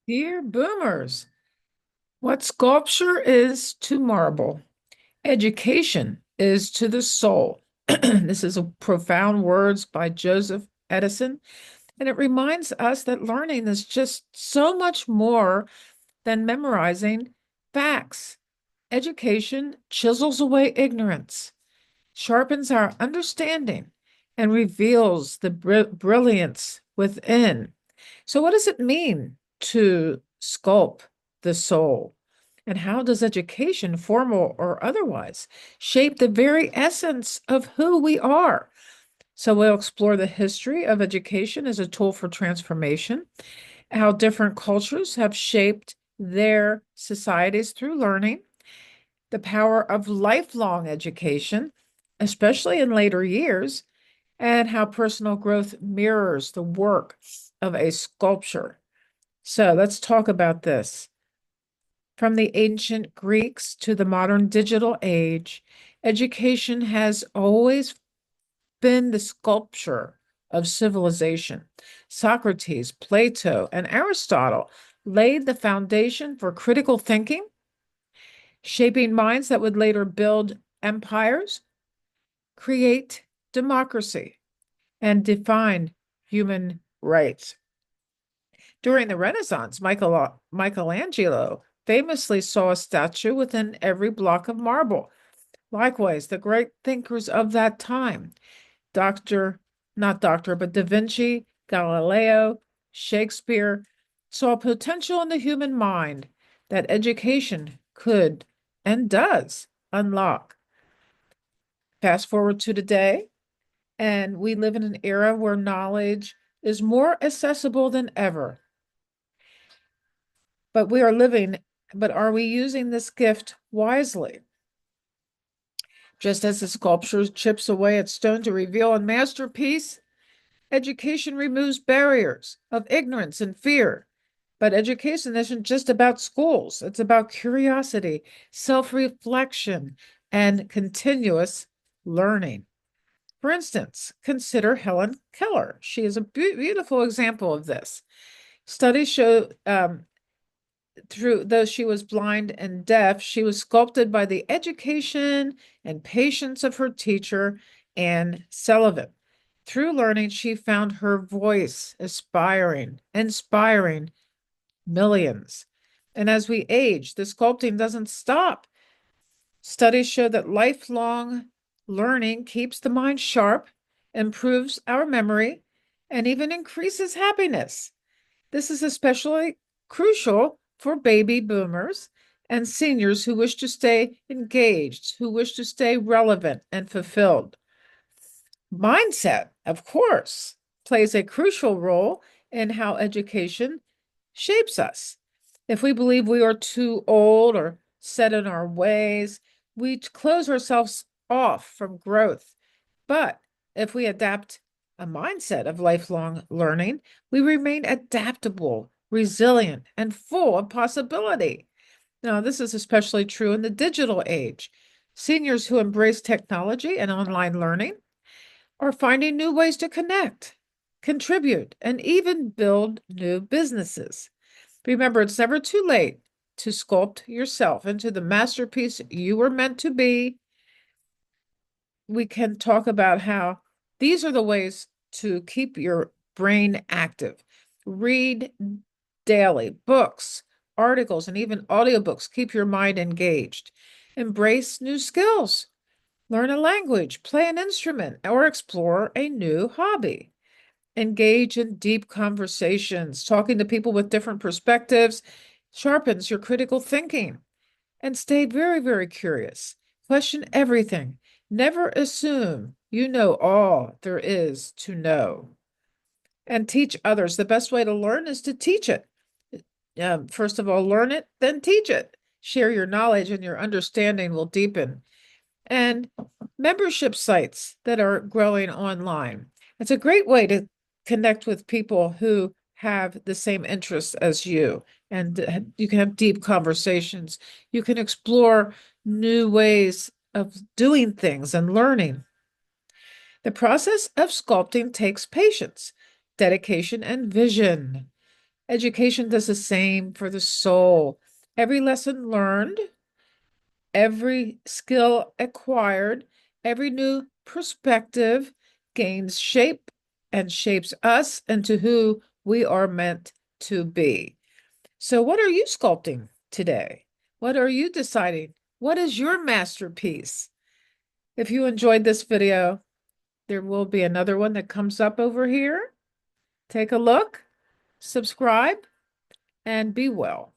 Dear boomers, what sculpture is to marble, education is to the soul. This is a profound words by Joseph Edison, and it reminds us that learning is just so much more than memorizing facts. Education chisels away ignorance, sharpens our understanding, and reveals the brilliance within. So, what does it mean to sculpt the soul? And how does education, formal or otherwise, shape the very essence of who we are? So, we'll explore the history of education as a tool for transformation, how different cultures have shaped their societies through learning, the power of lifelong education, especially in later years, and how personal growth mirrors the work of a sculptor. So let's talk about this. From the ancient Greeks to the modern digital age, education has always been the sculpture of civilization. Socrates, Plato, and Aristotle laid the foundation for critical thinking, shaping minds that would later build empires, create democracy, and define human rights. During the Renaissance, Michelangelo famously saw a statue within every block of marble. Likewise, the great thinkers of that time, Dr. not Dr., but Da Vinci, Galileo, Shakespeare, saw potential in the human mind that education could and does unlock. Fast forward to today, and we live in an era where knowledge is more accessible than ever. But we are living, but are we using this gift wisely? Just as the sculpture chips away at stone to reveal a masterpiece, education removes barriers of ignorance and fear. But education isn't just about schools, it's about curiosity, self reflection, and continuous learning. For instance, consider Helen Keller. She is a beautiful example of this. Studies show through though she was blind and deaf, she was sculpted by the education and patience of her teacher, Anne Sullivan. Through learning, she found her voice inspiring millions. And as we age, the sculpting doesn't stop. Studies show that lifelong learning keeps the mind sharp, improves our memory, and even increases happiness. This is especially crucial for baby boomers and seniors who wish to stay engaged, who wish to stay relevant and fulfilled. Mindset, of course, plays a crucial role in how education shapes us. If we believe we are too old or set in our ways, we close ourselves off from growth. But if we adapt a mindset of lifelong learning, we remain adaptable, resilient, and full of possibility. Now, this is especially true in the digital age. Seniors who embrace technology and online learning are finding new ways to connect, contribute, and even build new businesses. Remember, it's never too late to sculpt yourself into the masterpiece you were meant to be. We can talk about how these are the ways to keep your brain active. Read daily, books, articles, and even audiobooks. Keep your mind engaged. Embrace new skills. Learn a language, play an instrument, or explore a new hobby. Engage in deep conversations. Talking to people with different perspectives sharpens your critical thinking. And stay very, very curious. Question everything. Never assume you know all there is to know. And teach others. The best way to learn is to teach it. First of all, learn it, then teach it. Share your knowledge, and your understanding will deepen. And membership sites that are growing online. It's a great way to connect with people who have the same interests as you, and you can have deep conversations. You can explore new ways of doing things and learning. The process of sculpting takes patience, dedication, and vision. Education does the same for the soul. Every lesson learned, every skill acquired, every new perspective gains shape and shapes us into who we are meant to be. So, what are you sculpting today? What are you deciding? What is your masterpiece? If you enjoyed this video, there will be another one that comes up over here. Take a look, subscribe, and be well.